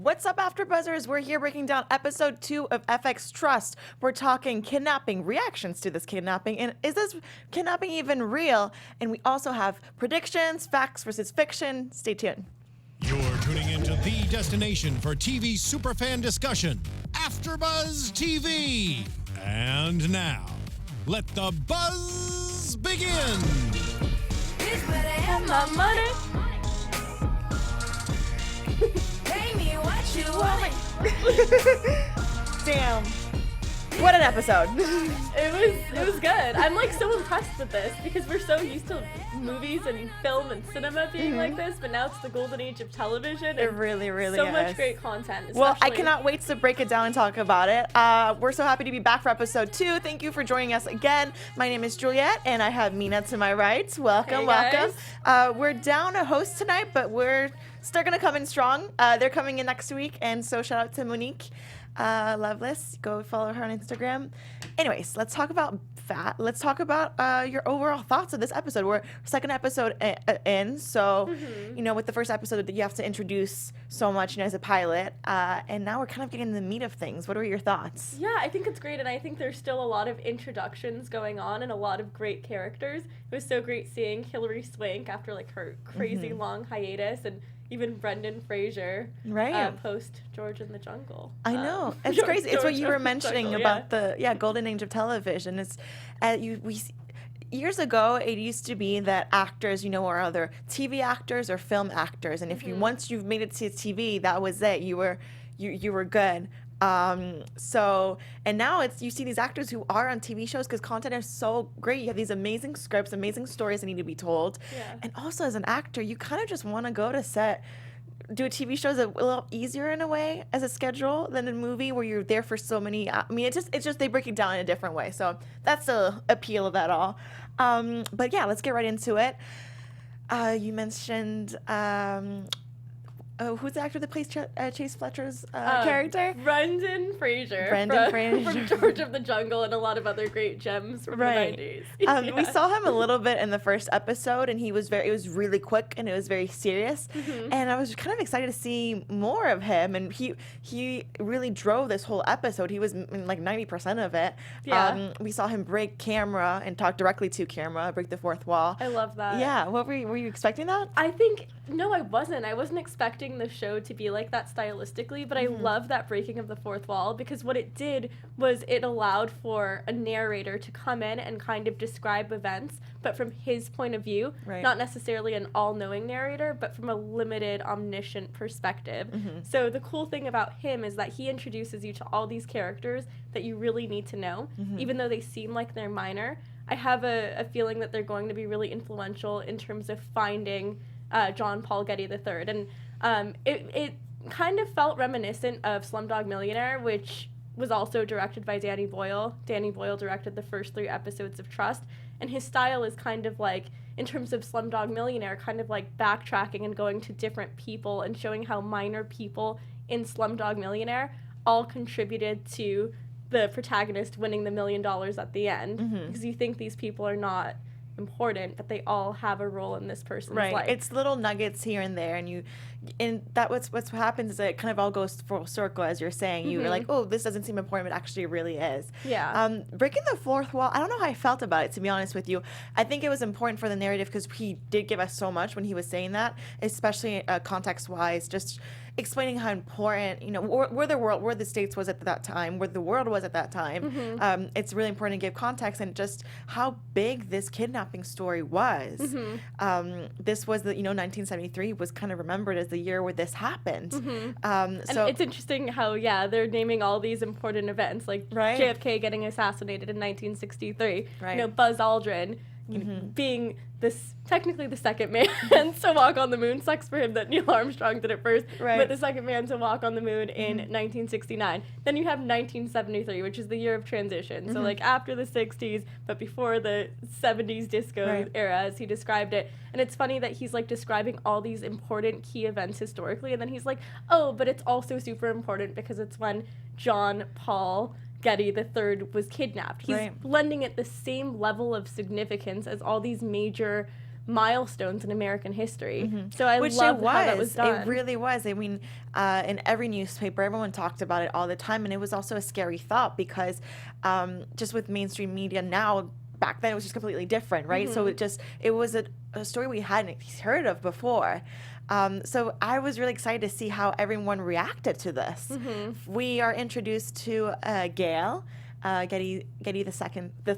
What's up, AfterBuzzers? We're here breaking down episode 2 of FX Trust. We're talking kidnapping, reactions to this kidnapping, and is this kidnapping even real? And we also have predictions, facts versus fiction. Stay tuned. You're tuning into the destination for TV superfan discussion, AfterBuzz TV. And now, let the buzz begin. Bitch better have my money. Pay me what you want. Damn. What an episode. It was good. I'm like so impressed with this because we're so used to movies and film and cinema being like this, but now it's the golden age of television. It really is. So much great content. Well, I cannot wait to break it down and talk about it. We're so happy to be back for episode 2. Thank you for joining us again. My name is Juliet, and I have Mina to my right. Welcome, Hey, welcome. We're down a host tonight, but we're still gonna come in strong. They're coming in next week, and so shout out to Monique. Loveless, go follow her on Instagram. Anyways, let's talk about Let's talk about your overall thoughts of this episode. We're second episode in, so you know, with the first episode, you have to introduce so much, you know, as a pilot, and now we're kind of getting the meat of things. What are your thoughts? Yeah, I think it's great, and I think there's still a lot of introductions going on and a lot of great characters. It was so great seeing Hilary Swank after like her crazy long hiatus, and even Brendan Fraser, post George in the Jungle. I know, it's crazy. It's what you were mentioning about the golden age of television. It's years ago, it used to be that actors, you know, are either TV actors or film actors, and if you once you've made it to TV, that was it. You were good. So, and now you see these actors who are on TV shows because content is so great. You have these amazing scripts, amazing stories that need to be told. Yeah. And also as an actor, you kind of just want to go to set, do a TV show is a little easier in a way as a schedule than a movie where you're there for so many. I mean, it's just they break it down in a different way. So that's the appeal of that all. But yeah, let's get right into it. You mentioned, who's the actor that plays Chase Fletcher's character? Brendan Fraser. From George of the Jungle and a lot of other great gems from the 90s. We saw him a little bit in the first episode, and it was really quick and it was very serious. And I was kind of excited to see more of him. And he really drove this whole episode. He was in like 90% of it. Yeah. We saw him break camera and talk directly to camera, break the fourth wall. I love that. Yeah. Were you expecting that? No, I wasn't. I wasn't expecting the show to be like that stylistically, but I love that breaking of the fourth wall because what it did was it allowed for a narrator to come in and kind of describe events, but from his point of view, not necessarily an all-knowing narrator, but from a limited, omniscient perspective. So the cool thing about him is that he introduces you to all these characters that you really need to know, even though they seem like they're minor. I have a feeling that they're going to be really influential in terms of finding John Paul Getty III. And it kind of felt reminiscent of Slumdog Millionaire, which was also directed by Danny Boyle. Danny Boyle directed the first 3 episodes of Trust. And his style is kind of like, in terms of Slumdog Millionaire, kind of like backtracking and going to different people and showing how minor people in Slumdog Millionaire all contributed to the protagonist winning the $1 million at the end. Because you think these people are not important, but they all have a role in this person's life. It's little nuggets here and there, and that what's happens is it kind of all goes full circle, as you're saying. You're like, oh, this doesn't seem important, but actually it really is. Yeah. Breaking the fourth wall, I don't know how I felt about it, to be honest with you. I think it was important for the narrative because he did give us so much when he was saying that, especially context-wise, just explaining how important, you know, where the States was at that time, where the world was at that time. It's really important to give context and just how big this kidnapping story was. This was 1973 was kind of remembered as the year where this happened. And it's interesting how, they're naming all these important events, like JFK getting assassinated in 1963. You know, Buzz Aldrin being technically the second man to walk on the moon. Sucks for him that Neil Armstrong did it first, but the second man to walk on the moon in 1969. Then you have 1973, which is the year of transition. So like after the 60s, but before the 70s disco era, as he described it. And it's funny that he's like describing all these important key events historically, and then he's like, oh, but it's also super important because it's when John Paul Getty III was kidnapped. He's lending it the same level of significance as all these major milestones in American history. So I Which love it was. how that was done. It really was. I mean, in every newspaper, everyone talked about it all the time, and it was also a scary thought because just with mainstream media now, back then it was just completely different, right? So it was a story we hadn't heard of before. So I was really excited to see how everyone reacted to this. We are introduced to Gail, Getty the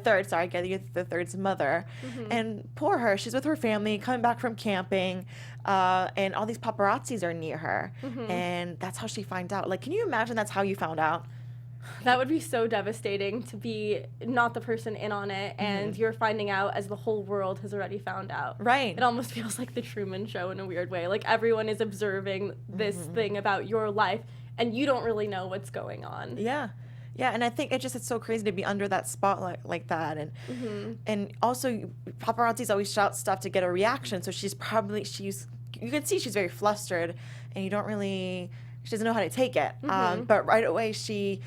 third's mother, and poor her. She's with her family, coming back from camping, and all these paparazzis are near her, and that's how she finds out. Like, can you imagine that's how you found out? That would be so devastating to be not the person in on it, and you're finding out as the whole world has already found out. Right. It almost feels like the Truman Show in a weird way. Like, everyone is observing this thing about your life, and you don't really know what's going on. Yeah. Yeah, and I think it's so crazy to be under that spotlight like that, and also paparazzis always shout stuff to get a reaction. So you can see she's very flustered, and she doesn't know how to take it. But right away she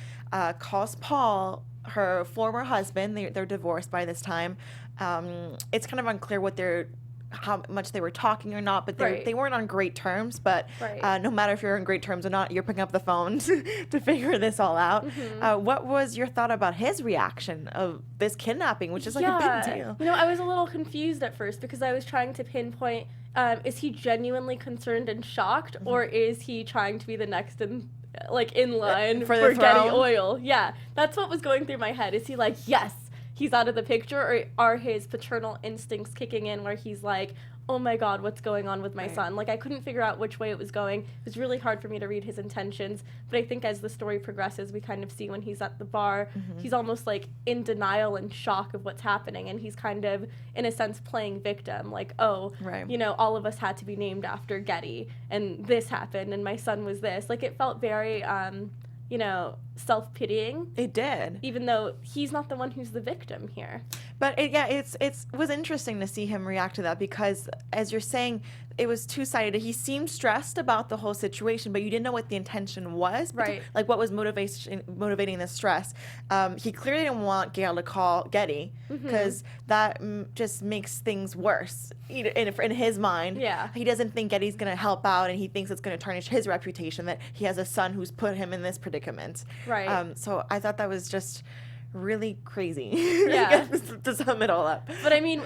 calls Paul, her former husband. They're divorced by this time. It's kind of unclear how much they were talking or not, but they weren't on great terms. But no matter if you're on great terms or not, you're picking up the phone to figure this all out. What was your thought about his reaction of this kidnapping, which is like a big deal? You know, I was a little confused at first because I was trying to pinpoint, is he genuinely concerned and shocked, or is he trying to be the next in line for Getty Oil? Yeah, that's what was going through my head. Is he like, yes, he's out of the picture, or are his paternal instincts kicking in where he's like, oh my God, what's going on with my son? Like, I couldn't figure out which way it was going. It was really hard for me to read his intentions, but I think as the story progresses, we kind of see when he's at the bar, he's almost like in denial and shock of what's happening, and he's kind of, in a sense, playing victim, like, you know, all of us had to be named after Getty, and this happened, and my son was this. Like, it felt very, you know, self-pitying. It did. Even though he's not the one who's the victim here. But it was interesting to see him react to that because, as you're saying, it was two-sided. He seemed stressed about the whole situation, but you didn't know what the intention was. Right. Like, what was motivating the stress. He clearly didn't want Gail to call Getty because that just makes things worse in his mind. Yeah. He doesn't think Getty's going to help out, and he thinks it's going to tarnish his reputation that he has a son who's put him in this predicament. Right. So I thought that was just really crazy. Yeah. to sum it all up. But I mean,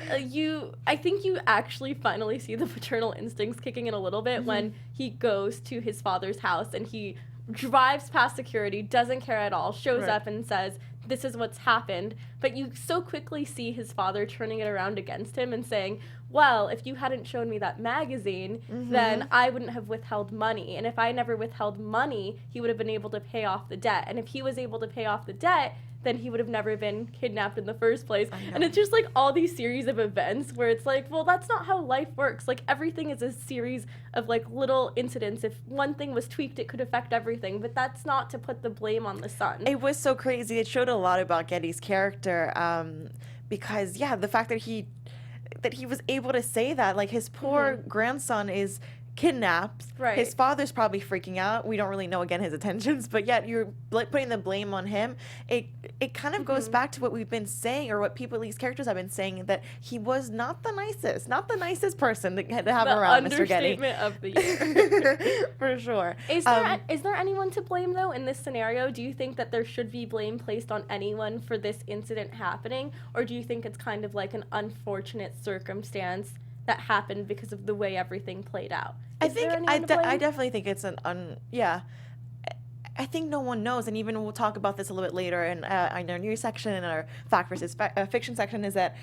I think you actually finally see the paternal instincts kicking in a little bit when he goes to his father's house and he drives past security, doesn't care at all, shows up and says, this is what's happened. But you so quickly see his father turning it around against him and saying, well, if you hadn't shown me that magazine, then I wouldn't have withheld money. And if I never withheld money, he would have been able to pay off the debt. And if he was able to pay off the debt, then he would have never been kidnapped in the first place. And it's just like all these series of events where it's like, well, that's not how life works. Like, everything is a series of like little incidents. If one thing was tweaked, it could affect everything. But that's not to put the blame on the son. It was so crazy. It showed a lot about Getty's character because, the fact that he was able to say that, like, his poor grandson is kidnapped. Right. His father's probably freaking out. We don't really know, again, his intentions, but yet you're putting the blame on him. It kind of goes back to what we've been saying, or what these characters have been saying, that he was not the nicest person to have around, Mr. Getty. Understatement of the year. For sure. Is there anyone to blame, though, in this scenario? Do you think that there should be blame placed on anyone for this incident happening? Or do you think it's kind of like an unfortunate circumstance that happened because of the way everything played out? I definitely think it's I think no one knows, and even we'll talk about this a little bit later in our news section and our fact versus fiction section, is that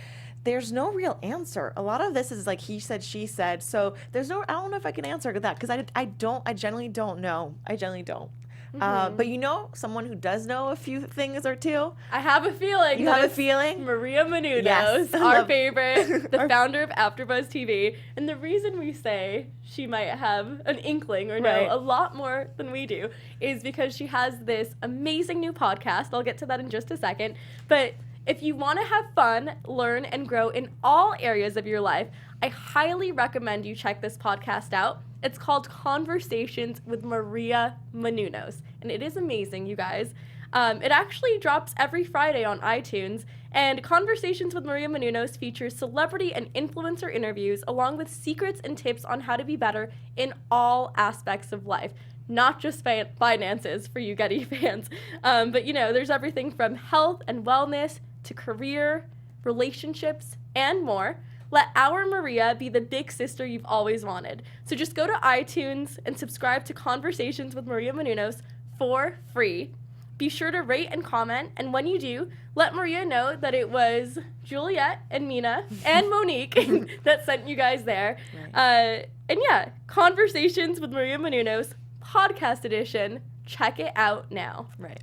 there's no real answer. A lot of this is like he said, she said. So I don't know if I can answer that because I generally don't know. I generally don't. But you know, someone who does know a few things or two. I have a feeling. You have a feeling? Maria Menounos, yes, our favorite, the founder of AfterBuzz TV. And the reason we say she might have an inkling or know a lot more than we do is because she has this amazing new podcast. I'll get to that in just a second. But if you want to have fun, learn, and grow in all areas of your life, I highly recommend you check this podcast out. It's called Conversations with Maria Menounos, and it is amazing, you guys. It actually drops every Friday on iTunes, and Conversations with Maria Menounos features celebrity and influencer interviews along with secrets and tips on how to be better in all aspects of life. Not just finances for you Getty fans, but there's everything from health and wellness to career, relationships, and more. Let our Maria be the big sister you've always wanted. So just go to iTunes and subscribe to Conversations with Maria Menounos for free. Be sure to rate and comment, and when you do, let Maria know that it was Juliet and Mina and Monique that sent you guys there. Right. And yeah, Conversations with Maria Menounos, podcast edition. Check it out now. Right.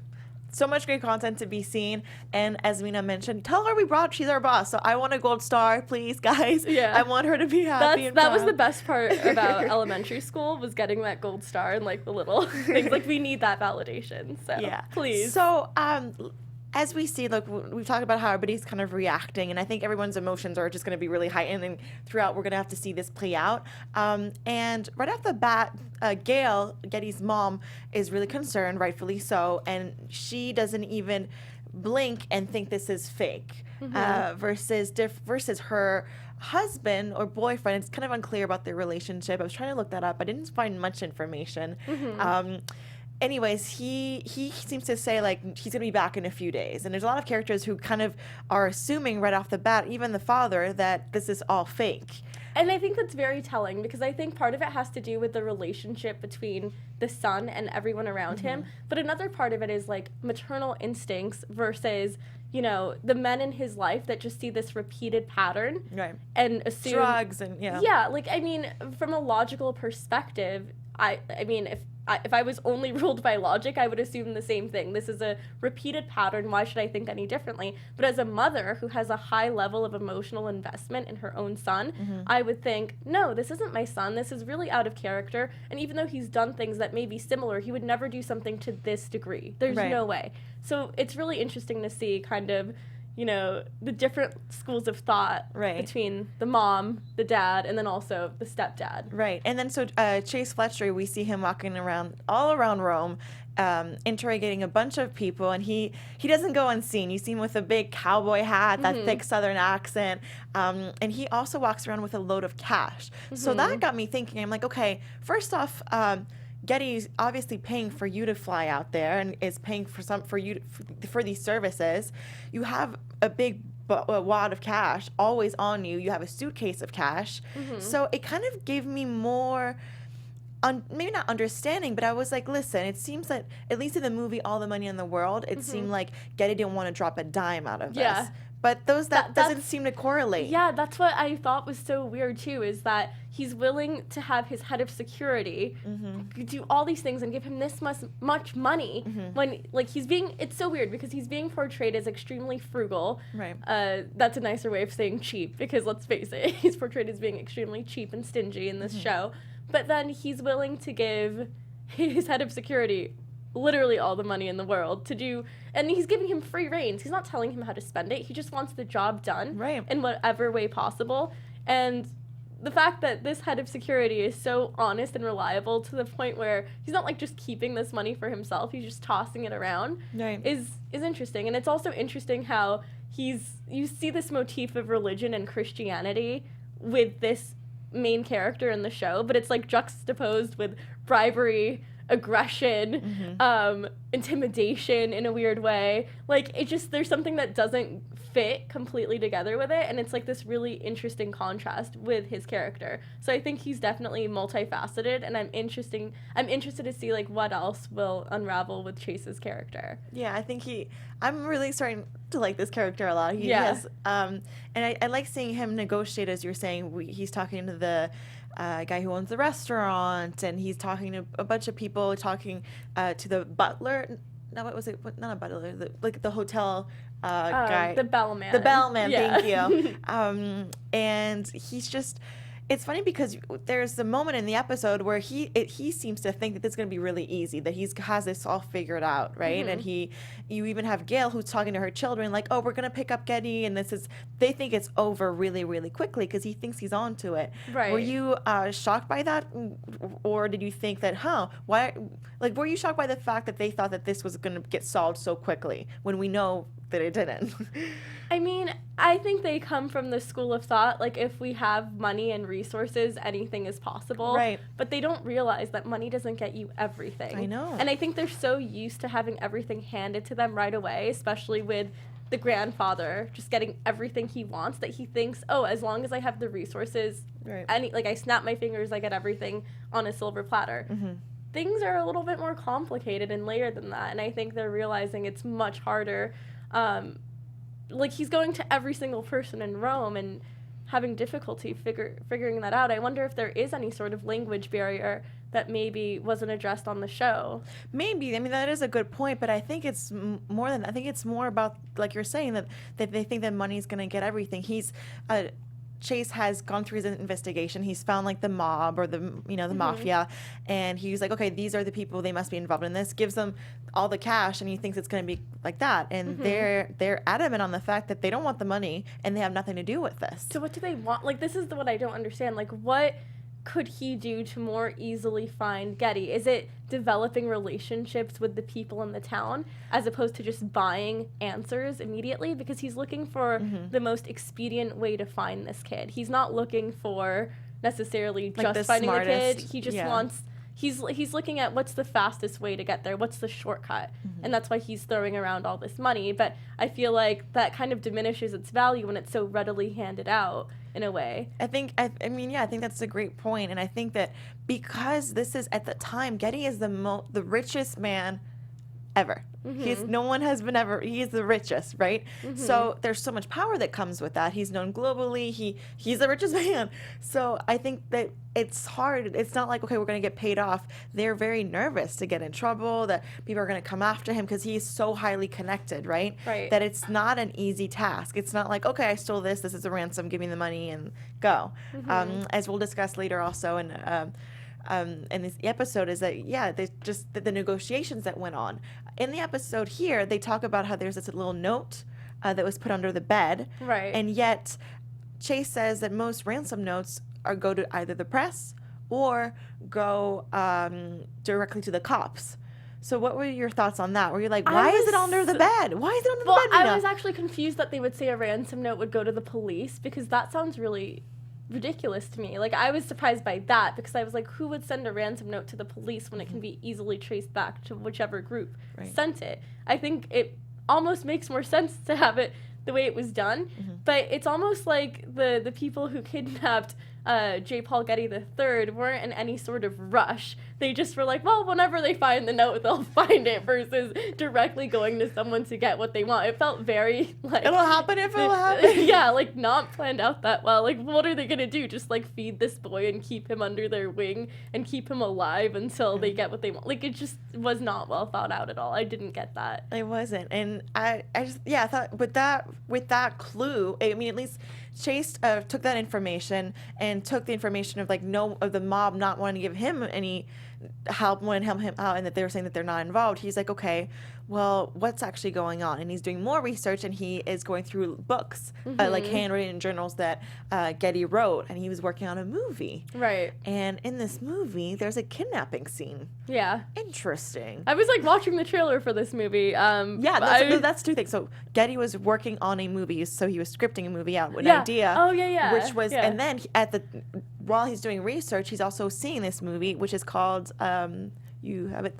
So much great content to be seen. And as Mina mentioned, tell her she's our boss. So I want a gold star, please, guys. Yeah. I want her to be happy and proud. That was the best part about elementary school, was getting that gold star and like the little things. Like, we need that validation. So yeah. Please. So as we see, look, we've talked about how everybody's kind of reacting, and I think everyone's emotions are just going to be really heightened, and throughout we're going to have to see this play out. And right off the bat, Gail, Getty's mom, is really concerned, rightfully so, and she doesn't even blink and think this is fake. Versus her husband or boyfriend. It's kind of unclear about their relationship. I was trying to look that up. I didn't find much information. Anyways, he seems to say, like, he's going to be back in a few days. And there's a lot of characters who kind of are assuming right off the bat, even the father, that this is all fake. And I think that's very telling, because I think part of it has to do with the relationship between the son and everyone around him. But another part of it is, like, maternal instincts versus, the men in his life that just see this repeated pattern. Right. And assume... drugs and, yeah. Yeah, like, I mean, from a logical perspective, I mean, if I was only ruled by logic, I would assume the same thing. This is a repeated pattern. Why should I think any differently? But as a mother who has a high level of emotional investment in her own son, I would think, no, this isn't my son. This is really out of character. And even though he's done things that may be similar, he would never do something to this degree. There's no way. So it's really interesting to see kind of, the different schools of thought between the mom, the dad, and then also the stepdad. Right. And then so Chase Fletcher, we see him walking around all around Rome, interrogating a bunch of people, and he doesn't go unseen. You see him with a big cowboy hat, that thick Southern accent, and he also walks around with a load of cash. So that got me thinking. I'm like, okay, first off, Getty's obviously paying for you to fly out there and is paying for these services. You have a big wad of cash always on you. You have a suitcase of cash. So it kind of gave me more, maybe not understanding, but I was like, listen, it seems that at least in the movie All the Money in the World, it seemed like Getty didn't want to drop a dime out of this. But that doesn't seem to correlate. Yeah, that's what I thought was so weird too, is that he's willing to have his head of security do all these things and give him this much money when, like, it's so weird because he's being portrayed as extremely frugal. Right. That's a nicer way of saying cheap, because let's face it, he's portrayed as being extremely cheap and stingy in this show. But then he's willing to give his head of security literally all the money in the world to do, and he's giving him free reins. He's not telling him how to spend it. He just wants the job done in whatever way possible. And the fact that this head of security is so honest and reliable to the point where he's not like just keeping this money for himself, he's just tossing it around, is interesting. And it's also interesting how you see this motif of religion and Christianity with this main character in the show, but it's like juxtaposed with bribery, aggression, intimidation in a weird way. Like, there's something that doesn't fit completely together with it, and it's like this really interesting contrast with his character. So I think he's definitely multifaceted, and I'm interested to see like what else will unravel with Chase's character. Yeah, I think I'm really starting to like this character a lot. He has, and I like seeing him negotiate, as you're saying. He's talking to the guy who owns the restaurant, and he's talking to a bunch of people, talking to the butler. No, what was it? Not a butler, the hotel guy. The bellman. The bellman, thank you. And he's just, it's funny because there's a moment in the episode where he seems to think that this is going to be really easy, that he has this all figured out, right? And you even have Gail who's talking to her children like, oh, we're going to pick up Getty, and they think it's over really, really quickly because he thinks he's on to it. Right. Were you shocked by that, or did you think that, why? Like, were you shocked by the fact that they thought that this was going to get solved so quickly when we know that it didn't? I mean, I think they come from the school of thought, like, if we have money and resources, anything is possible. Right. But they don't realize that money doesn't get you everything. I know. And I think they're so used to having everything handed to them right away, especially with the grandfather just getting everything he wants, that he thinks, oh, as long as I have the resources, Right. I snap my fingers, I get everything on a silver platter. Things are a little bit more complicated and layered than that, and I think they're realizing it's much harder. Like, he's going to every single person in Rome and having difficulty figuring that out. I wonder if there is any sort of language barrier that maybe wasn't addressed on the show. Maybe. I mean, that is a good point, but I think it's more than that. I think it's more about, like you're saying, that they think that money's going to get everything. Chase has gone through his investigation. He's found like the mob or the mafia, and he's like, okay, these are the people. They must be involved in this. Gives them all the cash, and he thinks it's going to be like that. And they're adamant on the fact that they don't want the money and they have nothing to do with this. So what do they want? Like, this is what I don't understand. Like, what could he do to more easily find Getty? Is it developing relationships with the people in the town as opposed to just buying answers immediately? Because he's looking for the most expedient way to find this kid. He's not looking for necessarily Like just finding the kid. smartest, He just yeah. wants... He's looking at what's the fastest way to get there, what's the shortcut, and that's why he's throwing around all this money. But I feel like that kind of diminishes its value when it's so readily handed out in a way. I think that's a great point, and I think that because this is at the time, Getty is the richest man ever. No one has been ever. He is the richest, right? So there's so much power that comes with that. He's known globally. He's the richest man. So I think that it's hard. It's not like, okay, we're going to get paid off. They're very nervous to get in trouble, that people are going to come after him because he's so highly connected, right? Right. That it's not an easy task. It's not like, okay, I stole this. This is a ransom. Give me the money and go. As we'll discuss later also in this episode is that, there's just the negotiations that went on. In the episode here, they talk about how there's this little note that was put under the bed. Right. And yet Chase says that most ransom notes go to either the press or go directly to the cops. So what were your thoughts on that? Were you like, why is it under the bed? Why is it under the bed, Mina? I was actually confused that they would say a ransom note would go to the police, because that sounds really ridiculous to me. Like, I was surprised by that, because I was like, who would send a ransom note to the police when it can be easily traced back to whichever group sent it? I think it almost makes more sense to have it the way it was done, but it's almost like the people who kidnapped J. Paul Getty III weren't in any sort of rush. They just were like, well, whenever they find the note, they'll find it, versus directly going to someone to get what they want. It felt very like... It'll happen if it'll happen. Yeah, like, not planned out that well. Like, what are they gonna do? Just, like, feed this boy and keep him under their wing and keep him alive until they get what they want? Like, it just was not well thought out at all. I didn't get that. It wasn't. And I thought with that clue, I mean, at least Chase took that information and took the information of of the mob not wanting to give him any help, wanting to help him out, and that they were saying that they're not involved. He's like, okay, well, what's actually going on? And he's doing more research, and he is going through books, like handwritten journals that Getty wrote, and he was working on a movie. Right. And in this movie, there's a kidnapping scene. Yeah. Interesting. I was, like, watching the trailer for this movie. That's two things. So Getty was working on a movie, so he was scripting a movie out with an idea. Oh, yeah. Which was, and then while he's doing research, he's also seeing this movie, which is called, you have it,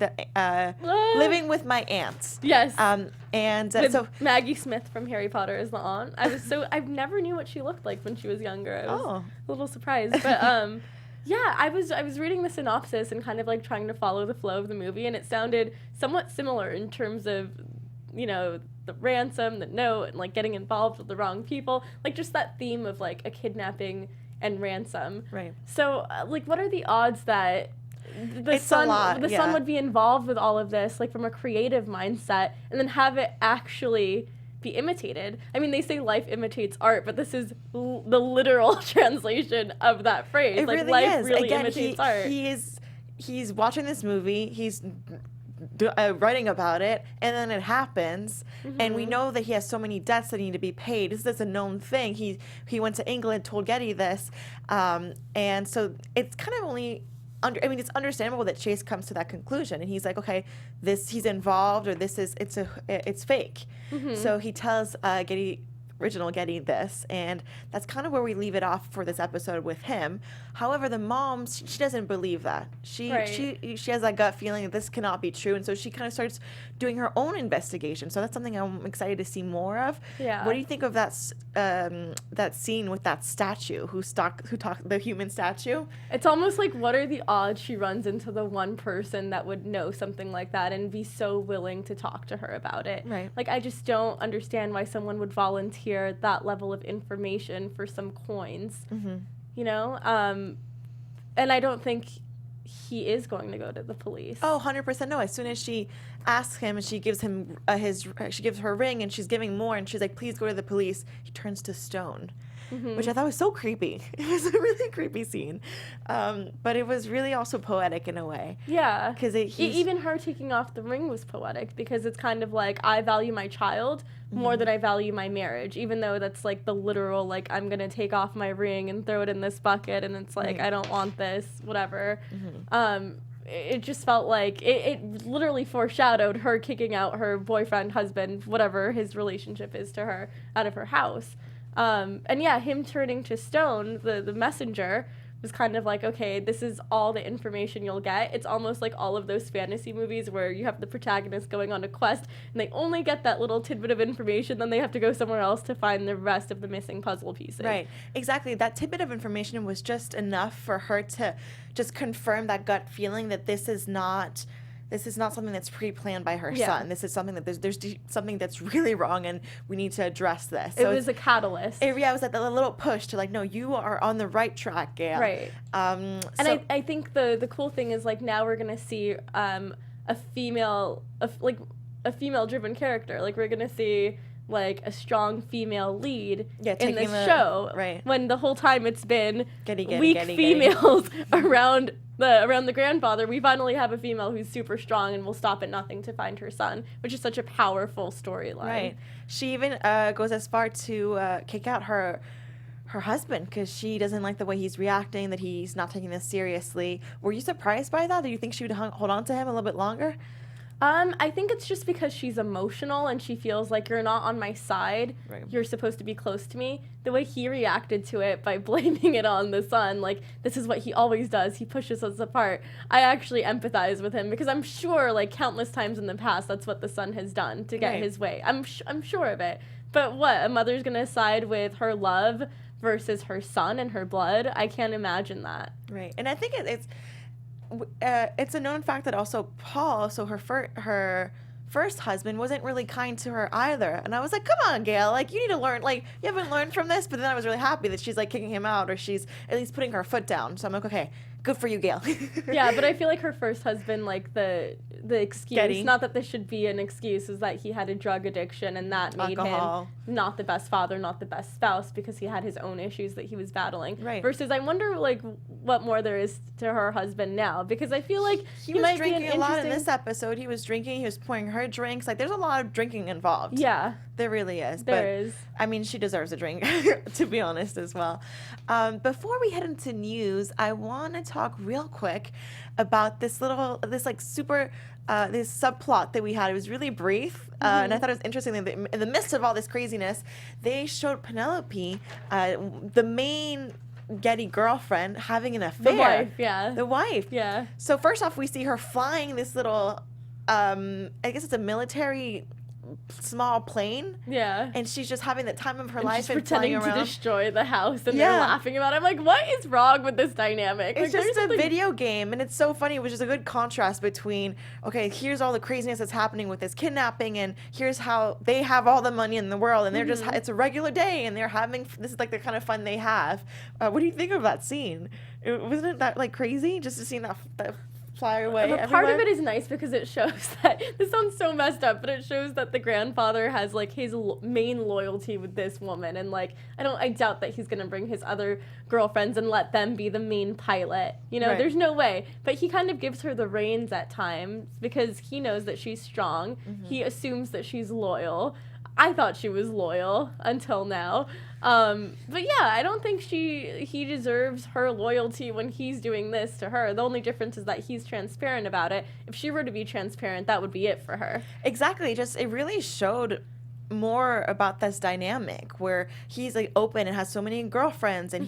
Living with My Aunts. Yes. So Maggie Smith from Harry Potter is the aunt. I never knew what she looked like when she was younger. I was a little surprised, but yeah, I was reading the synopsis and kind of like trying to follow the flow of the movie, and it sounded somewhat similar in terms of, the ransom, the note, and like getting involved with the wrong people, like just that theme of like a kidnapping and ransom. Right. So like, what are the odds that the son would be involved with all of this, like from a creative mindset, and then have it actually be imitated. I mean, they say life imitates art, but this is the literal translation of that phrase. It like really life is. really Again, imitates art. He's watching this movie. He's writing about it, and then it happens, and we know that he has so many debts that need to be paid. This is a known thing. He went to England, told Getty this, and so it's kind of only. It's understandable that Chase comes to that conclusion, and he's like, okay, he's involved, or it's fake. So he tells original Getty this, and that's kind of where we leave it off for this episode with him. However, the mom, she doesn't believe that. She has that gut feeling that this cannot be true, and so she kind of starts doing her own investigation. So that's something I'm excited to see more of. Yeah. What do you think of that scene with that statue the human statue? It's almost like, what are the odds she runs into the one person that would know something like that and be so willing to talk to her about it? Right. Like, I just don't understand why someone would volunteer that level of information for some coins. You know? And I don't think he is going to go to the police. Oh, 100% no. As soon as she asks him and she gives him she gives her ring and she's giving more and she's like, please go to the police, he turns to stone. Which I thought was so creepy. It was a really creepy scene. But it was really also poetic in a way. Yeah. Because even her taking off the ring was poetic, because it's kind of like, I value my child more than I value my marriage, even though that's like the literal, like, I'm going to take off my ring and throw it in this bucket, and it's like, I don't want this, whatever. It just felt like it literally foreshadowed her kicking out her boyfriend, husband, whatever his relationship is to her, out of her house. And yeah, him turning to stone, the messenger, was kind of like, okay, this is all the information you'll get. It's almost like all of those fantasy movies where you have the protagonist going on a quest and they only get that little tidbit of information, then they have to go somewhere else to find the rest of the missing puzzle pieces. Right, exactly. That tidbit of information was just enough for her to just confirm that gut feeling that this is not something that's pre-planned by her son. This is something that there's something that's really wrong, and we need to address this. So it was a catalyst. It was like a little push to like, no, you are on the right track, Gail. Right. And I think the cool thing is, like, now we're gonna see a female-driven character. Like, we're gonna see like a strong female lead in this show. Right. When the whole time it's been Getty, weak females around the grandfather, we finally have a female who's super strong and will stop at nothing to find her son, which is such a powerful storyline. Right. She even goes as far to kick out her husband because she doesn't like the way he's reacting, that he's not taking this seriously. Were you surprised by that? Do you think she would hold on to him a little bit longer? I think it's just because she's emotional and she feels like, you're not on my side. Right. You're supposed to be close to me. The way he reacted to it by blaming it on the son, like, this is what he always does. He pushes us apart. I actually empathize with him because I'm sure, like, countless times in the past, that's what the son has done to get his way. I'm sure of it. But what? A mother's going to side with her love versus her son and her blood? I can't imagine that. Right. And I think it's a known fact that also Paul, so her first husband, wasn't really kind to her either. And I was like, come on, Gail, like, you need to learn, like, you haven't learned from this. But then I was really happy that she's like kicking him out, or she's at least putting her foot down. So I'm like, okay, good for you, Gail. Yeah, but I feel like her first husband, like, the excuse, Getty. not that this should be an excuse, is that he had a drug addiction and that made Alcohol. him not the best father, not the best spouse, because he had his own issues that he was battling. Right. Versus, I wonder, like, what more there is to her husband now, because I feel like he might was drinking be an a lot in interesting... this episode. He was drinking, he was pouring her drinks. Like, there's a lot of drinking involved. Yeah. There really is. There is. I mean, she deserves a drink, to be honest, as well. Before we head into news, I want to talk real quick about this subplot that we had. It was really brief, and I thought it was interesting that in the midst of all this craziness, they showed Penelope, the main Getty girlfriend, having an affair. The wife, yeah. The wife. Yeah. So first off, we see her flying this little, I guess it's a military small plane. Yeah. And she's just having the time of her and life she's and pretending flying around. to destroy the house, and they're laughing about it. I'm like, what is wrong with this dynamic? It's like, just a video game, and it's so funny. It was just a good contrast between, okay, here's all the craziness that's happening with this kidnapping, and here's how they have all the money in the world, and they're just, it's a regular day, and they're having, this is like the kind of fun they have. What do you think of that scene? Wasn't it that, like, crazy, just to see that fly away. But part of it is nice because it shows that this sounds so messed up, but it shows that the grandfather has like his main loyalty with this woman, and like I doubt that he's gonna bring his other girlfriends and let them be the main pilot. You know, there's no way. But he kind of gives her the reins at times because he knows that she's strong. He assumes that she's loyal. I thought she was loyal until now. But yeah, I don't think he deserves her loyalty when he's doing this to her. The only difference is that he's transparent about it. If she were to be transparent, that would be it for her. Exactly. Just it really showed more about this dynamic where he's like open and has so many girlfriends, and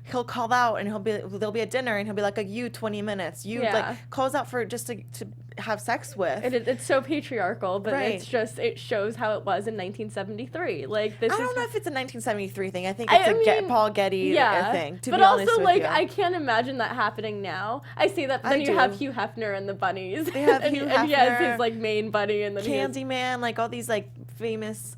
he'll call out and there'll be a dinner and he'll be like, you 20 minutes, you like calls out for just to have sex with. It's so patriarchal, but it's just, it shows how it was in 1973. Like this. I don't know if it's a 1973 thing. I think it's Paul Getty thing. To but be honest also with like you. I can't imagine that happening now. I say that, but then you have Hugh Hefner and the bunnies. They have and, Hugh and he has Hefner, his like main buddy, and then Candyman, like all these like famous.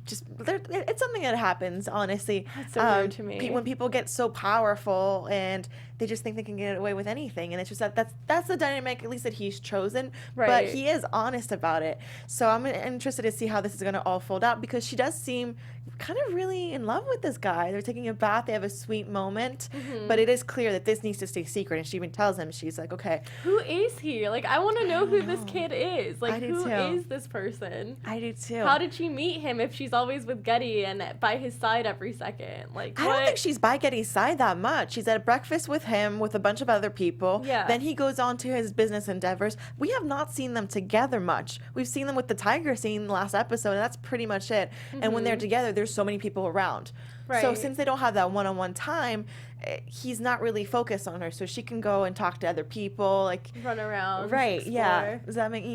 It's something that happens, honestly. That's so weird to me. When people get so powerful and they just think they can get away with anything, and it's just that's the dynamic, at least that he's chosen. Right. But he is honest about it. So I'm interested to see how this is going to all fold out, because she does seem kind of really in love with this guy. They're taking a bath. They have a sweet moment, but it is clear that this needs to stay secret. And she even tells him, she's like, okay, who is he? Like, I want to know who this kid is. Like, who is this person? I do too. How did she meet him if she's always with Getty and by his side every second? Like, I don't think she's by Getty's side that much. She's at breakfast with him with a bunch of other people. Yeah. Then he goes on to his business endeavors. We have not seen them together much. We've seen them with the tiger scene last episode, and that's pretty much it. And when they're together, there's so many people around. Right. So since they don't have that one-on-one time, he's not really focused on her. So she can go and talk to other people, like run around. Right. Explore. Yeah. Does that make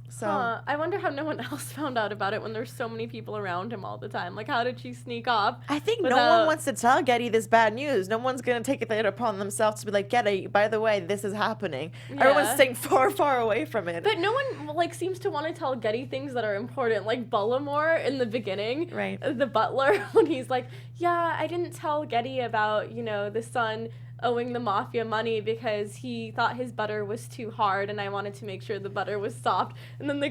So I wonder how no one else found out about it when there's so many people around him all the time. Like, how did she sneak off? I think no one wants to tell Getty this bad news. No one's going to take it upon themselves to be like, Getty, by the way, this is happening. Yeah. Everyone's staying far, far away from it. But no one, like, seems to want to tell Getty things that are important. Like, Bullimore in the beginning, Right. The butler, when he's like, yeah, I didn't tell Getty about, you know, the son owing the mafia money because he thought his butter was too hard and I wanted to make sure the butter was soft. And then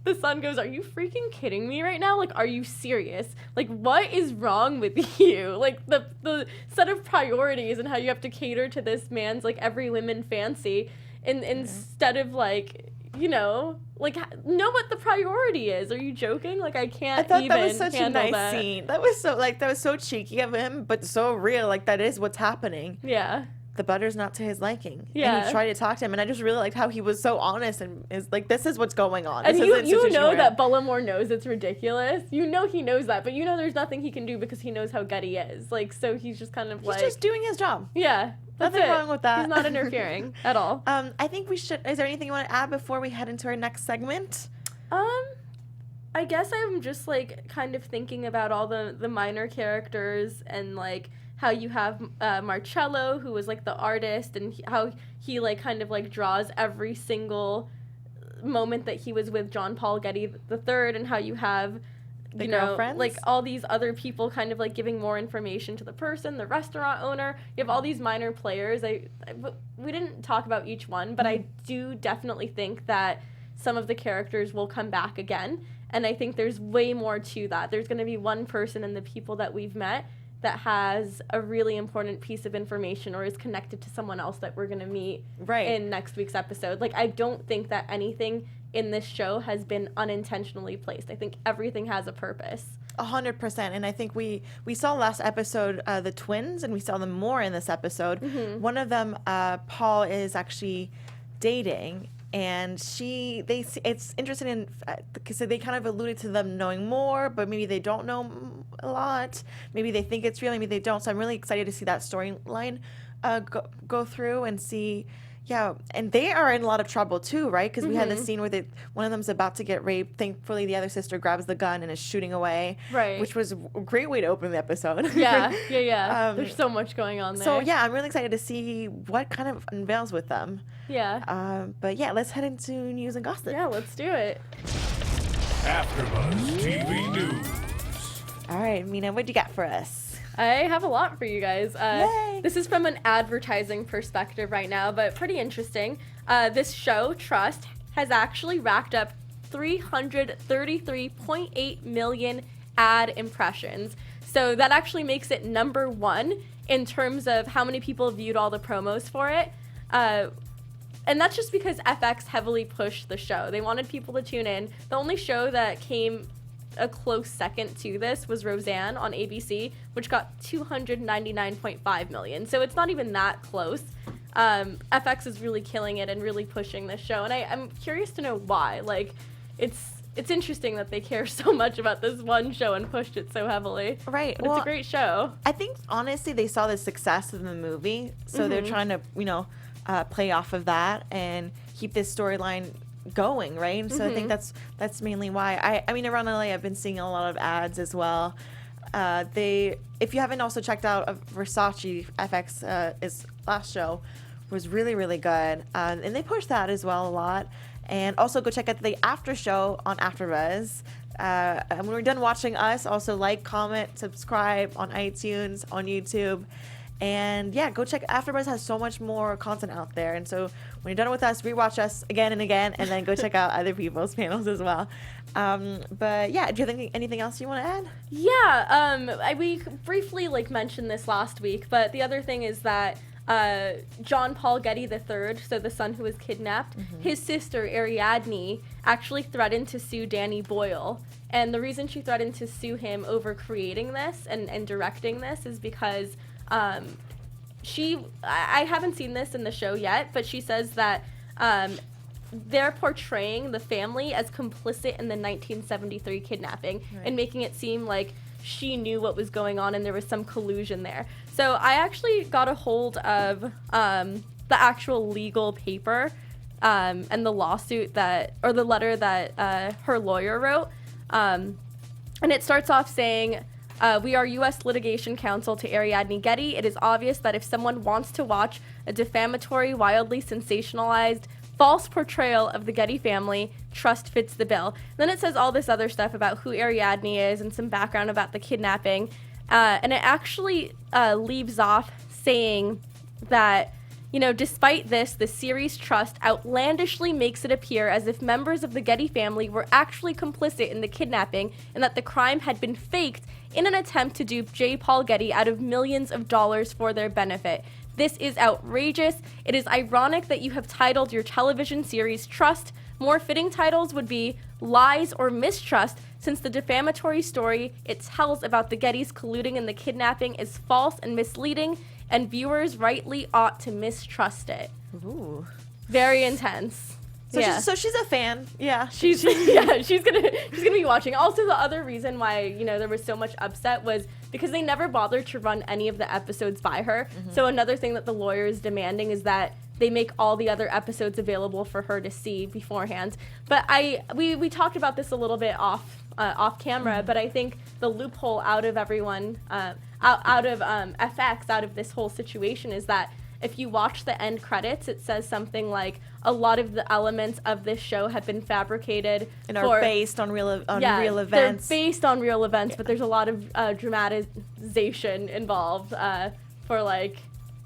the son goes, are you freaking kidding me right now? Like, are you serious? Like, what is wrong with you? Like, the set of priorities and how you have to cater to this man's, like, every whim and fancy instead of, like, you know, like, know what the priority is. Are you joking? Like, I thought that was such a nice scene. That was so cheeky of him, but so real. Like, that is what's happening. Yeah. The butter's not to his liking. Yeah. And he tried to talk to him, and I just really liked how he was so honest and is like, this is what's going on. And this you know that Bullimore knows it's ridiculous. You know he knows that, but you know there's nothing he can do because he knows how Getty is. Like, so he's just kind of like... He's just doing his job. Yeah. Nothing wrong with that. He's not interfering at all. I think we should... Is there anything you want to add before we head into our next segment? I guess I'm just, like, kind of thinking about all the minor characters and, like, how you have Marcello, who was, like, the artist, and how he, like, kind of, like, draws every single moment that he was with John Paul Getty III, and how you have... The girlfriends? Like, all these other people kind of, like, giving more information to the person, the restaurant owner. You have all these minor players. We didn't talk about each one, but I do definitely think that some of the characters will come back again. And I think there's way more to that. There's going to be one person in the people that we've met that has a really important piece of information or is connected to someone else that we're going to meet in next week's episode. Like, I don't think that anything in this show has been unintentionally placed. I think everything has a purpose. 100%. And I think we saw last episode the twins, and we saw them more in this episode. One of them, Paul, is actually dating, and it's interesting in because they kind of alluded to them knowing more, but maybe they don't know a lot. Maybe they think it's real, maybe they don't. So I'm really excited to see that storyline go through and see. Yeah, and they are in a lot of trouble too, right? Because we had this scene where one of them's about to get raped. Thankfully, the other sister grabs the gun and is shooting away, right? Which was a great way to open the episode. Yeah. There's so much going on there. So yeah, I'm really excited to see what kind of unveils with them. Yeah. But yeah, let's head into news and gossip. Yeah, let's do it. AfterBuzz TV News. All right, Mina, what you got for us? I have a lot for you guys. Yay. This is from an advertising perspective right now, but pretty interesting. This show, Trust, has actually racked up 333.8 million ad impressions. So that actually makes it number 1 in terms of how many people viewed all the promos for it. And that's just because FX heavily pushed the show. They wanted people to tune in. The only show that came a close second to this was Roseanne on ABC, which got 299.5 million. So it's not even that close. FX is really killing it and really pushing this show. And I'm curious to know why. Like, it's interesting that they care so much about this one show and pushed it so heavily. Right. But it's a great show. I think, honestly, they saw the success of the movie, so they're trying to, play off of that and keep this storyline going, right? So I think that's mainly why. I mean, around LA, I've been seeing a lot of ads as well. If you haven't also checked out Versace, FX, his last show was really, really good. And they pushed that as well a lot. And also go check out the after show on AFTERBUZZ. And when we're done watching us, also like, comment, subscribe on iTunes, on YouTube. And yeah, go check. AFTERBUZZ has so much more content out there. And so when you're done with us, rewatch us again and again, and then go check out other people's panels as well. But yeah, do you have anything else you want to add? Yeah, we briefly mentioned this last week, but the other thing is that John Paul Getty III, so the son who was kidnapped, his sister Ariadne actually threatened to sue Danny Boyle. And the reason she threatened to sue him over creating this and directing this is because I haven't seen this in the show yet, but she says that they're portraying the family as complicit in the 1973 kidnapping and making it seem like she knew what was going on and there was some collusion there. So I actually got a hold of the actual legal paper and the lawsuit or the letter that her lawyer wrote. And it starts off saying, we are U.S. litigation counsel to Ariadne Getty. It is obvious that if someone wants to watch a defamatory, wildly sensationalized, false portrayal of the Getty family, Trust fits the bill. Then it says all this other stuff about who Ariadne is and some background about the kidnapping. And it actually leaves off saying that, despite this, the series Trust outlandishly makes it appear as if members of the Getty family were actually complicit in the kidnapping and that the crime had been faked in an attempt to dupe J. Paul Getty out of millions of dollars for their benefit. This is outrageous. It is ironic that you have titled your television series Trust. More fitting titles would be Lies or Mistrust, since the defamatory story it tells about the Gettys colluding in the kidnapping is false and misleading, and viewers rightly ought to mistrust it. Ooh. Very intense. So she's a fan. Yeah. She's gonna be watching. Also, the other reason why there was so much upset was because they never bothered to run any of the episodes by her. So another thing that the lawyer is demanding is that they make all the other episodes available for her to see beforehand. But we talked about this a little bit off camera. But I think the loophole out of everyone, out of FX, out of this whole situation is that if you watch the end credits, it says something like a lot of the elements of this show have been fabricated and are based on real events. They're based on real events, but there's a lot of dramatization involved for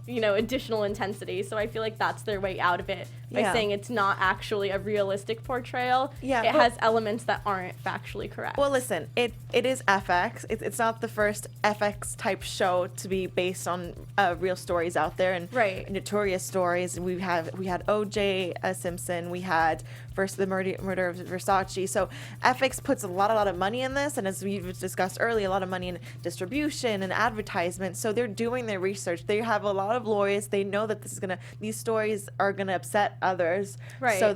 additional intensity. So I feel like that's their way out of it by saying it's not actually a realistic portrayal. Yeah, it has elements that aren't factually correct. Well, listen, it is FX. It's not the first FX type show to be based on real stories out there and notorious stories. We had O.J. Simpson. We had first the murder of Versace. So FX puts a lot of money in this, and as we've discussed earlier, a lot of money in distribution and advertisement. So they're doing their research. They have a lot of lawyers. They know that these stories are gonna upset others. Right. So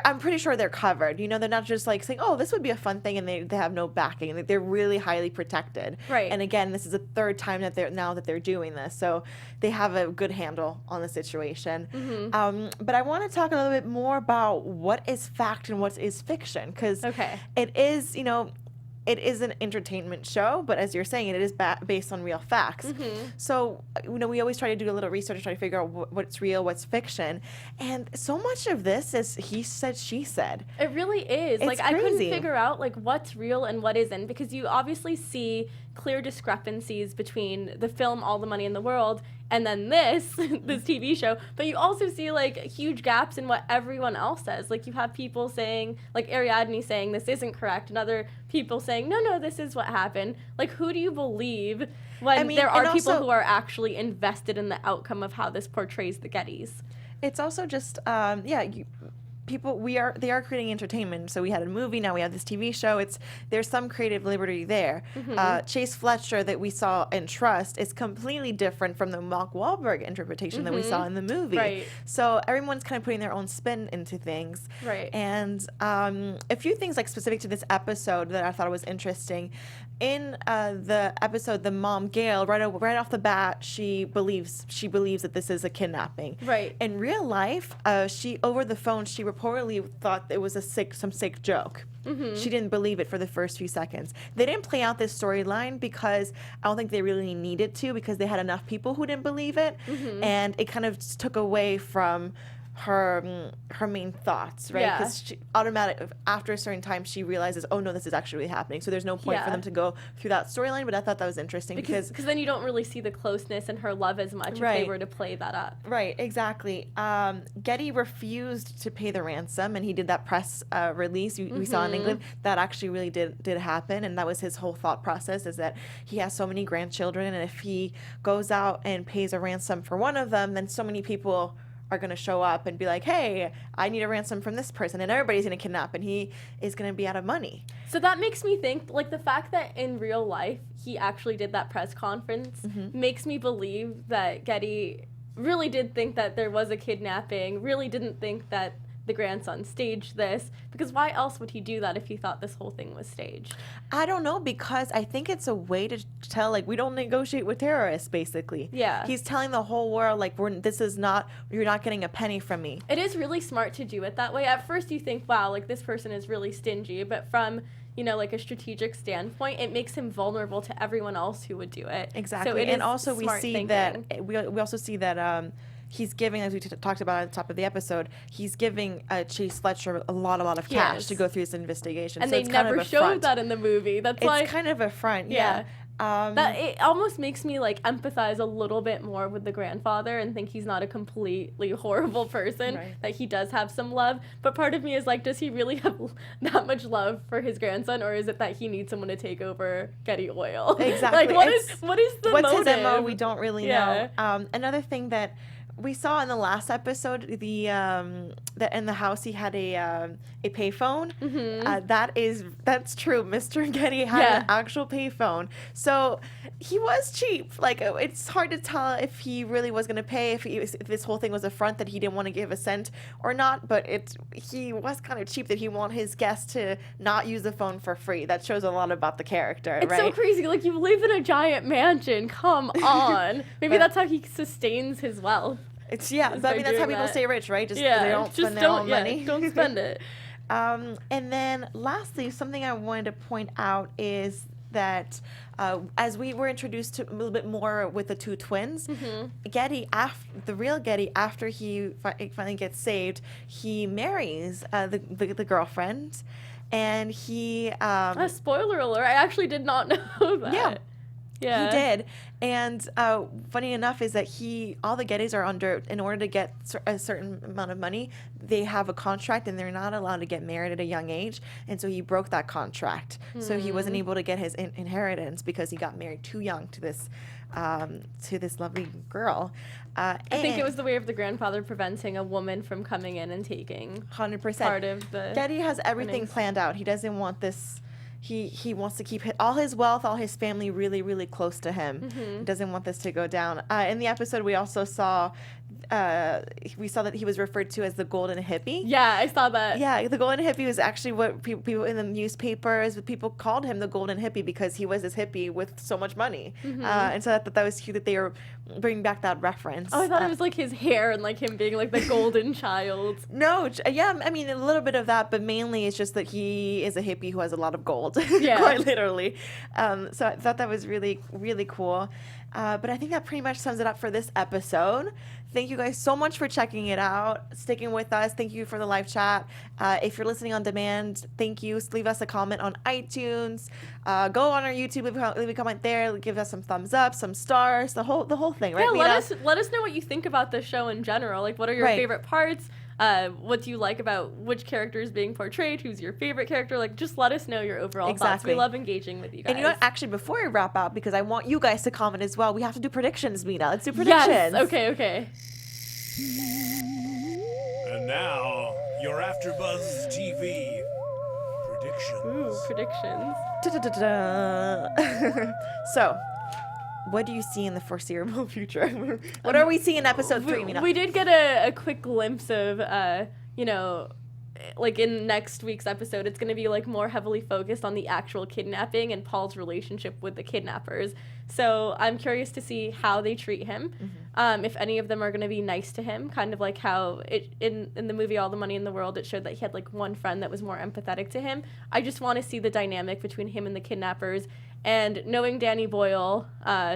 I'm pretty sure they're covered. They're not just saying, oh, this would be a fun thing, and they have no backing. They're really highly protected. Right. And again, this is the third time that they're doing this, so they have a good handle on the situation. But I want to talk a little bit more about what is fact and what is fiction, because it is, it is an entertainment show, but as you're saying, it is based on real facts. So, we always try to do a little research to try to figure out what's real, what's fiction. And so much of this is he said, she said. It really is. It's like, I couldn't crazy. figure out, like, what's real and what isn't, because you obviously see clear discrepancies between the film All the Money in the World and then this TV show, but you also see, like, huge gaps in what everyone else says. Like, you have people saying, like, Ariadne saying this isn't correct, and other people saying, no, this is what happened. Like, who do you believe when there are people who are actually invested in the outcome of how this portrays the Gettys? It's also just, they are creating entertainment. So we had a movie, now we have this TV show. There's some creative liberty there. Chase Fletcher that we saw in Trust is completely different from the Mark Wahlberg interpretation that we saw in the movie. Right. So everyone's kind of putting their own spin into things. Right. And a few things like specific to this episode that I thought was interesting. In the episode, the mom Gail, right off the bat, she believes that this is a kidnapping. Right. In real life, she over the phone she reportedly thought it was some sick joke. She didn't believe it for the first few seconds. They didn't play out this storyline because I don't think they really needed to, because they had enough people who didn't believe it, and it kind of took away from her main thoughts, right? Because she after a certain time she realizes, oh no, this is actually really happening. So there's no point for them to go through that storyline. But I thought that was interesting because then you don't really see the closeness and her love as much if they were to play that up. Right, exactly. Getty refused to pay the ransom, and he did that press release we saw in England. That actually really did happen, and that was his whole thought process, is that he has so many grandchildren, and if he goes out and pays a ransom for one of them, then so many people are going to show up and be like, hey, I need a ransom from this person, and everybody's going to kidnap, and he is going to be out of money. So that makes me think, like, the fact that in real life he actually did that press conference makes me believe that Getty really did think that there was a kidnapping, really didn't think that the grandson staged this, because why else would he do that if he thought this whole thing was staged? I don't know, because I think it's a way to tell, like, we don't negotiate with terrorists, basically. Yeah. He's telling the whole world, like, you're not getting a penny from me. It is really smart to do it that way. At first you think, wow, like, this person is really stingy, but from, like, a strategic standpoint, it makes him vulnerable to everyone else who would do it. Exactly. So it and is also we smart see thinking. that we also see that he's giving, as we talked about at the top of the episode, he's giving Chase Fletcher a lot of cash to go through this investigation. And so they it's kind never of a showed front. that in the movie. That's It's kind of a front, yeah. That it almost makes me, like, empathize a little bit more with the grandfather and think he's not a completely horrible person, that he does have some love. But part of me is like, does he really have that much love for his grandson, or is it that he needs someone to take over Getty Oil? Exactly. Like, what's the what's motive? his MO? We don't really know. Another thing that we saw in the last episode, that in the house he had a payphone. That's true. Mr. Getty had an actual payphone, so he was cheap. Like, it's hard to tell if he really was going to pay, if this whole thing was a front that he didn't want to give a cent or not. But he was kind of cheap that he wanted his guests to not use the phone for free. That shows a lot about the character. It's so crazy. Like, you live in a giant mansion. Come on. Maybe that's how he sustains his wealth. But I mean, that's how people stay rich, right? They don't spend their own money. Don't spend it. And then lastly, something I wanted to point out is that as we were introduced to a little bit more with the two twins, Getty, the real Getty, after he finally gets saved, he marries the girlfriend, and he... spoiler alert, I actually did not know that. Yeah. He did. And funny enough is that all the Gettys are under, in order to get a certain amount of money, they have a contract and they're not allowed to get married at a young age. And so he broke that contract. So he wasn't able to get his inheritance because he got married too young to this lovely girl. I think it was the way of the grandfather preventing a woman from coming in and taking 100% part of the... Getty has everything planned out. He doesn't want this... He wants to keep all his wealth, all his family really, really close to him. He doesn't want this to go down. In the episode, we also saw we saw that he was referred to as the golden hippie. Yeah, I saw that. Yeah, the golden hippie was actually what people in the newspapers, people called him the golden hippie because he was this hippie with so much money. And so I thought that was cute that they were bringing back that reference. Oh, I thought it was like his hair and like him being like the golden child. No, yeah, I mean a little bit of that, but mainly it's just that he is a hippie who has a lot of gold, Yeah. quite literally. So I thought that was really, really cool. But I think that pretty much sums it up for this episode. Thank you guys so much for checking it out, sticking with us. Thank you for the live chat. If you're listening on demand, thank you. Leave us a comment on iTunes. Go on our YouTube, leave a comment there. Give us some thumbs up, some stars, the whole thing, right? Yeah, Mina? let us know what you think about the show in general. Like, what are your favorite parts? What do you like about which character is being portrayed? Who's your favorite character? Like, just let us know your overall thoughts. We love engaging with you guys. And you know what? Actually, before we wrap up, because I want you guys to comment as well, we have to do predictions, Mina. Let's do predictions. Yes. Okay. And now, your AFTERBUZZ TV predictions. Ooh, predictions. Da-da-da-da. So, what do you see in the foreseeable future? What are we seeing in episode 3, Mina? We did get a quick glimpse of, like in next week's episode, it's going to be like more heavily focused on the actual kidnapping and Paul's relationship with the kidnappers. So I'm curious to see how they treat him. If any of them are going to be nice to him, kind of like how in the movie All the Money in the World, it showed that he had like one friend that was more empathetic to him. I just want to see the dynamic between him and the kidnappers. And knowing Danny Boyle,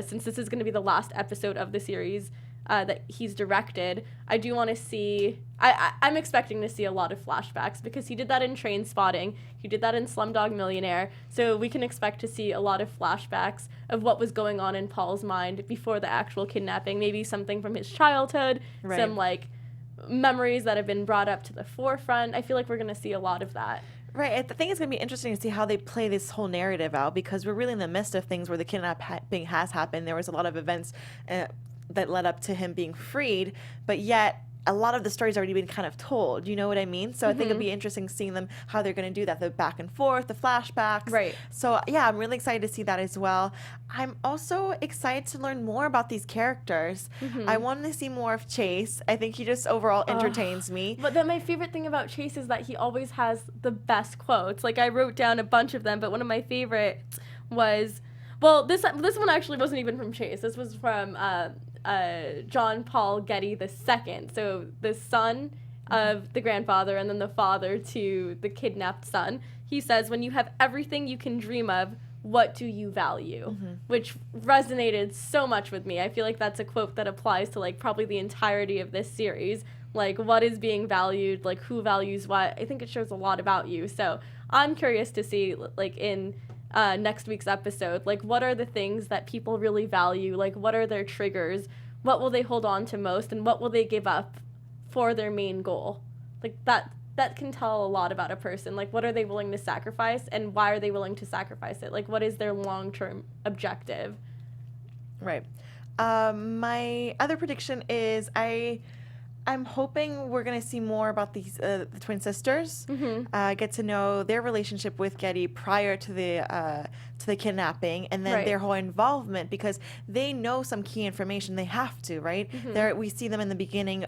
since this is going to be the last episode of the series that he's directed, I do want to see... I'm expecting to see a lot of flashbacks because he did that in Train Spotting. He did that in Slumdog Millionaire. So we can expect to see a lot of flashbacks of what was going on in Paul's mind before the actual kidnapping. Maybe something from his childhood, some like memories that have been brought up to the forefront. I feel like we're going to see a lot of that. Right. I think it's going to be interesting to see how they play this whole narrative out because we're really in the midst of things where the kidnapping has happened. There was a lot of events that led up to him being freed, but yet a lot of the story's already been kind of told. You know what I mean? So I think it'd be interesting seeing them, how they're going to do that, the back and forth, the flashbacks. Right. So yeah, I'm really excited to see that as well. I'm also excited to learn more about these characters. I want to see more of Chase. I think he just overall entertains me. But then my favorite thing about Chase is that he always has the best quotes. Like I wrote down a bunch of them, but one of my favorites was, well, this one actually wasn't even from Chase. This was from John Paul Getty II. So the son of the grandfather and then the father to the kidnapped son. He says, when you have everything you can dream of, what do you value? Which resonated so much with me. I feel like that's a quote that applies to like probably the entirety of this series. Like what is being valued, like who values what. I think it shows a lot about you. So I'm curious to see like in next week's episode, like what are the things that people really value? Like what are their triggers? What will they hold on to most? And what will they give up for their main goal? Like that can tell a lot about a person. Like what are they willing to sacrifice and why are they willing to sacrifice it? Like what is their long-term objective? Right. My other prediction is I'm hoping we're going to see more about these the twin sisters. Get to know their relationship with Getty prior to the kidnapping, and then their whole involvement because they know some key information. They have to, right? We see them in the beginning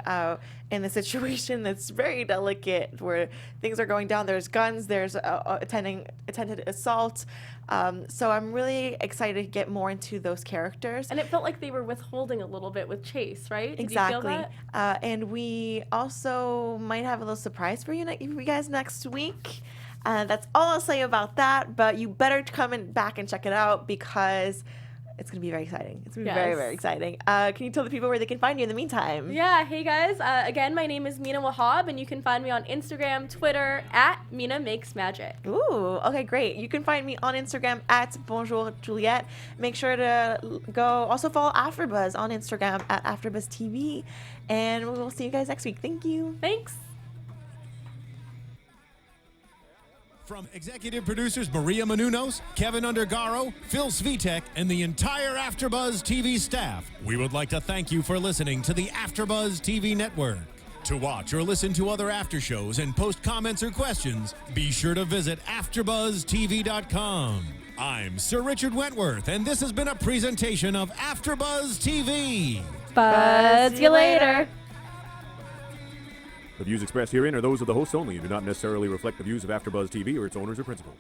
in the situation that's very delicate, where things are going down. There's guns. There's attempted assault. So I'm really excited to get more into those characters. And it felt like they were withholding a little bit with Chase, right? Did Exactly. you feel that? And we also might have a little surprise for you guys next week. That's all I'll say about that. But you better come back and check it out because it's going to be very exciting. It's going to be very, very exciting. Can you tell the people where they can find you in the meantime? Yeah, hey guys. Again, my name is Mina Wahab, and you can find me on Instagram, Twitter, at Mina Makes Magic. Ooh, okay, great. You can find me on Instagram at Bonjour Juliet. Make sure to go also follow AfterBuzz on Instagram at AfterBuzz TV. And we will see you guys next week. Thank you. Thanks. From executive producers Maria Menounos, Kevin Undergaro, Phil Svitek, and the entire AfterBuzz TV staff, we would like to thank you for listening to the AfterBuzz TV network. To watch or listen to other after shows and post comments or questions, be sure to visit AfterBuzzTV.com. I'm Sir Richard Wentworth, and this has been a presentation of AfterBuzz TV. Buzz you later. The views expressed herein are those of the hosts only and do not necessarily reflect the views of AfterBuzz TV or its owners or principals.